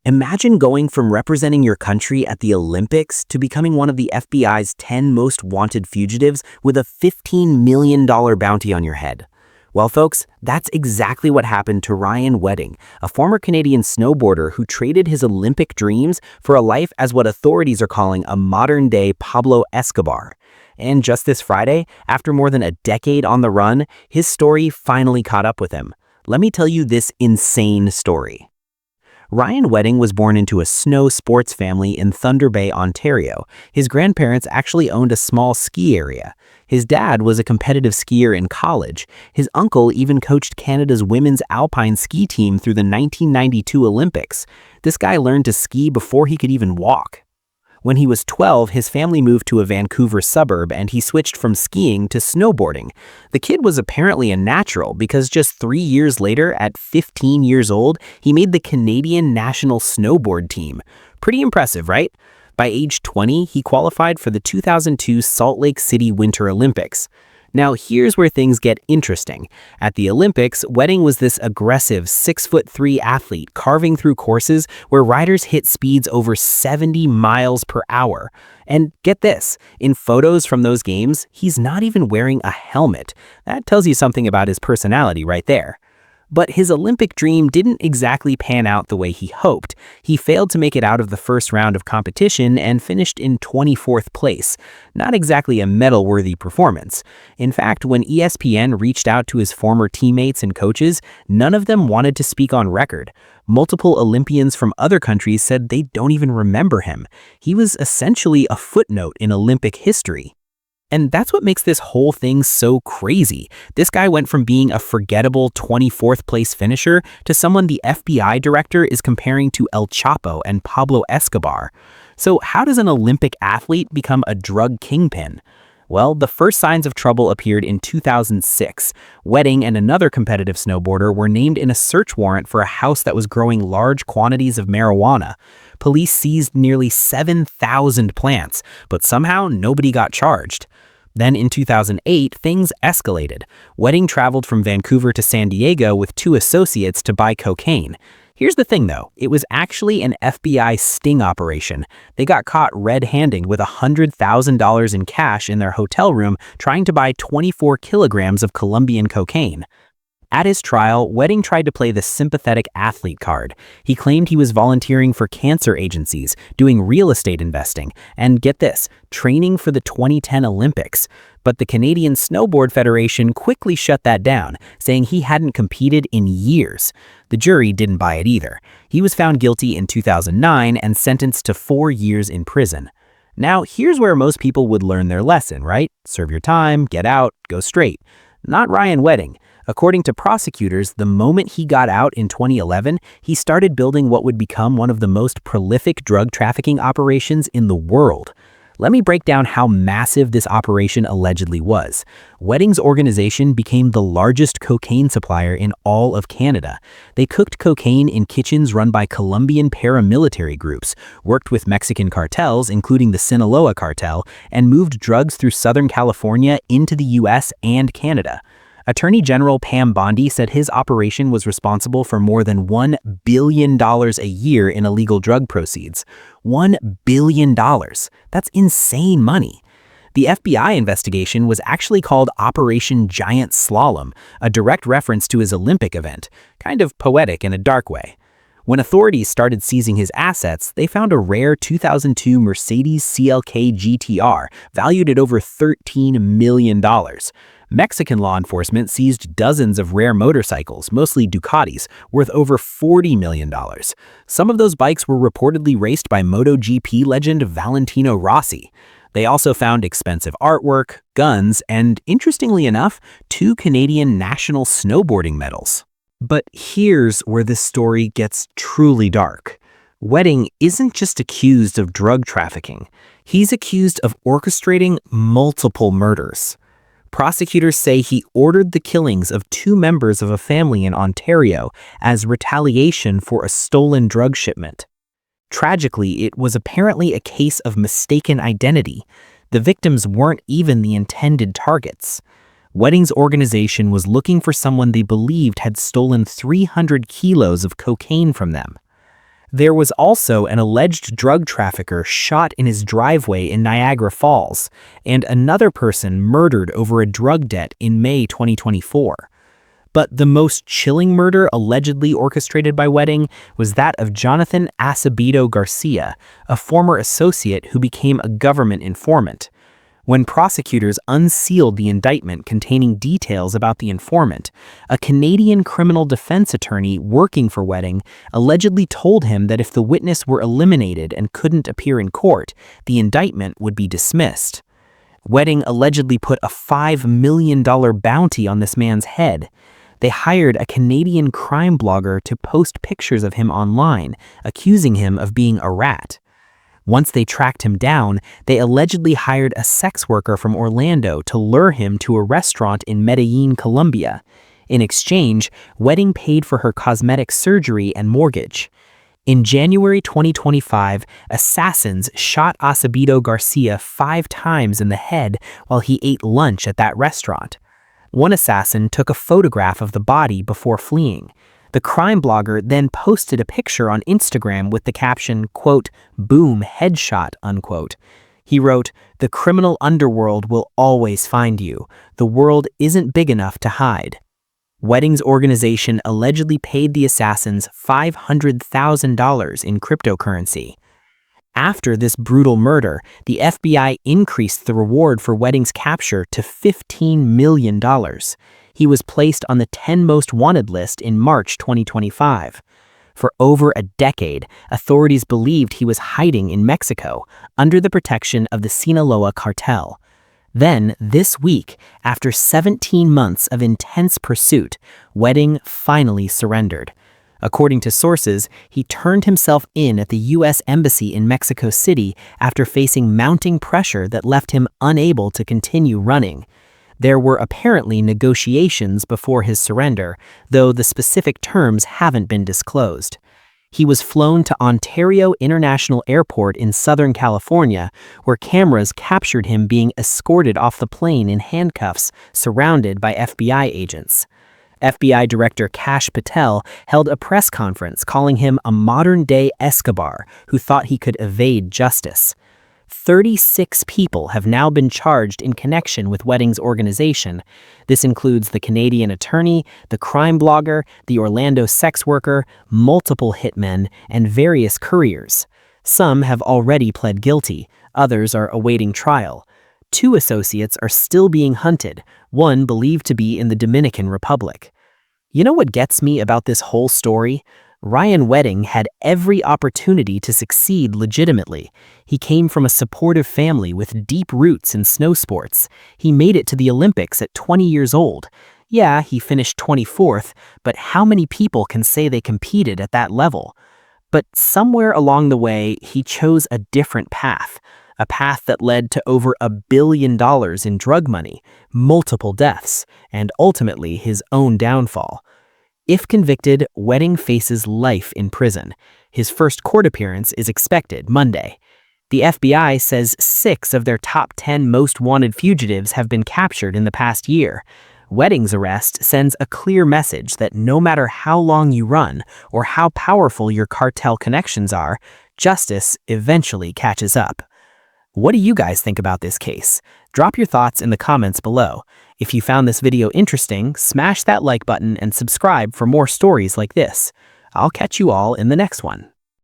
Imagine going from representing your country at the Olympics to becoming one of the FBI's 10 most wanted fugitives with a $15 million bounty on your head. Well, folks, that's exactly what happened to Ryan Wedding, a former Canadian snowboarder who traded his Olympic dreams for a life as what authorities are calling a modern-day Pablo Escobar. And just this Friday, after more than a decade on the run, his story finally caught up with him. Let me tell you this insane story. Ryan Wedding was born into a snow sports family in Thunder Bay, Ontario. His grandparents actually owned a small ski area. His dad was a competitive skier in college. His uncle even coached Canada's women's alpine ski team through the 1992 Olympics. This guy learned to ski before he could even walk. When he was 12, his family moved to a Vancouver suburb and he switched from skiing to snowboarding. The kid was apparently a natural because just 3 years later, at 15 years old, he made the Canadian national snowboard team. Pretty impressive, right? By age 20, he qualified for the 2002 Salt Lake City Winter Olympics. Now, here's where things get interesting. At the Olympics, Wedding was this aggressive 6'3" athlete carving through courses where riders hit speeds over 70 miles per hour. And get this, in photos from those games, he's not even wearing a helmet. That tells you something about his personality right there. But his Olympic dream didn't exactly pan out the way he hoped. He failed to make it out of the first round of competition and finished in 24th place. Not exactly a medal-worthy performance. In fact, when ESPN reached out to his former teammates and coaches, none of them wanted to speak on record. Multiple Olympians from other countries said they don't even remember him. He was essentially a footnote in Olympic history. And that's what makes this whole thing so crazy. This guy went from being a forgettable 24th place finisher to someone the FBI director is comparing to El Chapo and Pablo Escobar. So how does an Olympic athlete become a drug kingpin? Well, the first signs of trouble appeared in 2006. Wedding and another competitive snowboarder were named in a search warrant for a house that was growing large quantities of marijuana. Police seized nearly 7,000 plants, but somehow nobody got charged. Then in 2008, things escalated. Wedding traveled from Vancouver to San Diego with 2 associates to buy cocaine. Here's the thing though, it was actually an FBI sting operation. They got caught red-handed with $100,000 in cash in their hotel room trying to buy 24 kilograms of Colombian cocaine. At his trial, Wedding tried to play the sympathetic athlete card. He claimed he was volunteering for cancer agencies, doing real estate investing, and get this, training for the 2010 Olympics. But the Canadian Snowboard Federation quickly shut that down, saying he hadn't competed in years. The jury didn't buy it either. He was found guilty in 2009 and sentenced to 4 years in prison. Now, here's where most people would learn their lesson, right? Serve your time, get out, go straight. Not Ryan Wedding. According to prosecutors, the moment he got out in 2011, he started building what would become one of the most prolific drug trafficking operations in the world. Let me break down how massive this operation allegedly was. Wedding's organization became the largest cocaine supplier in all of Canada. They cooked cocaine in kitchens run by Colombian paramilitary groups, worked with Mexican cartels, including the Sinaloa Cartel, and moved drugs through Southern California into the US and Canada. Attorney General Pam Bondi said his operation was responsible for more than $1 billion a year in illegal drug proceeds. $1 billion. That's insane money. The FBI investigation was actually called Operation Giant Slalom, a direct reference to his Olympic event, kind of poetic in a dark way. When authorities started seizing his assets, they found a rare 2002 Mercedes CLK-GTR valued at over $13 million. Mexican law enforcement seized dozens of rare motorcycles, mostly Ducatis, worth over $40 million. Some of those bikes were reportedly raced by MotoGP legend Valentino Rossi. They also found expensive artwork, guns, and, interestingly enough, 2 Canadian national snowboarding medals. But here's where this story gets truly dark. Wedding isn't just accused of drug trafficking. He's accused of orchestrating multiple murders. Prosecutors say he ordered the killings of 2 members of a family in Ontario as retaliation for a stolen drug shipment. Tragically, it was apparently a case of mistaken identity. The victims weren't even the intended targets. Wedding's organization was looking for someone they believed had stolen 300 kilos of cocaine from them. There was also an alleged drug trafficker shot in his driveway in Niagara Falls, and another person murdered over a drug debt in May 2024. But the most chilling murder allegedly orchestrated by Wedding was that of Jonathan Acevedo Garcia, a former associate who became a government informant. When prosecutors unsealed the indictment containing details about the informant, a Canadian criminal defense attorney working for Wedding allegedly told him that if the witness were eliminated and couldn't appear in court, the indictment would be dismissed. Wedding allegedly put a $5 million bounty on this man's head. They hired a Canadian crime blogger to post pictures of him online, accusing him of being a rat. Once they tracked him down, they allegedly hired a sex worker from Orlando to lure him to a restaurant in Medellin, Colombia. In exchange, Wedding paid for her cosmetic surgery and mortgage. In January 2025, assassins shot Acevedo Garcia 5 times in the head while he ate lunch at that restaurant. One assassin took a photograph of the body before fleeing. The crime blogger then posted a picture on Instagram with the caption, quote, "Boom, headshot," unquote. He wrote, "The criminal underworld will always find you. The world isn't big enough to hide." Wedding's organization allegedly paid the assassins $500,000 in cryptocurrency. After this brutal murder, the FBI increased the reward for Wedding's capture to $15 million. He was placed on the 10 most wanted list in March 2025. For over a decade, authorities believed he was hiding in Mexico under the protection of the Sinaloa Cartel. Then, this week, after 17 months of intense pursuit, Wedding finally surrendered. According to sources, he turned himself in at the U.S. Embassy in Mexico City after facing mounting pressure that left him unable to continue running. There were apparently negotiations before his surrender, though the specific terms haven't been disclosed. He was flown to Ontario International Airport in Southern California, where cameras captured him being escorted off the plane in handcuffs, surrounded by FBI agents. FBI Director Kash Patel held a press conference calling him a modern-day Escobar who thought he could evade justice. 36 people have now been charged in connection with Wedding's organization. This includes the Canadian attorney, the crime blogger, the Orlando sex worker, multiple hitmen, and various couriers. Some have already pled guilty, others are awaiting trial. 2 associates are still being hunted, one believed to be in the Dominican Republic. You know what gets me about this whole story? Ryan Wedding had every opportunity to succeed legitimately. He came from a supportive family with deep roots in snow sports. He made it to the Olympics at 20 years old. Yeah, he finished 24th, but how many people can say they competed at that level? But somewhere along the way, he chose a different path. A path that led to over $1 billion in drug money, multiple deaths, and ultimately his own downfall. If convicted, Wedding faces life in prison. His first court appearance is expected Monday. The FBI says 6 of their top 10 most wanted fugitives have been captured in the past year. Wedding's arrest sends a clear message that no matter how long you run or how powerful your cartel connections are, justice eventually catches up. What do you guys think about this case? Drop your thoughts in the comments below. If you found this video interesting, smash that like button and subscribe for more stories like this. I'll catch you all in the next one.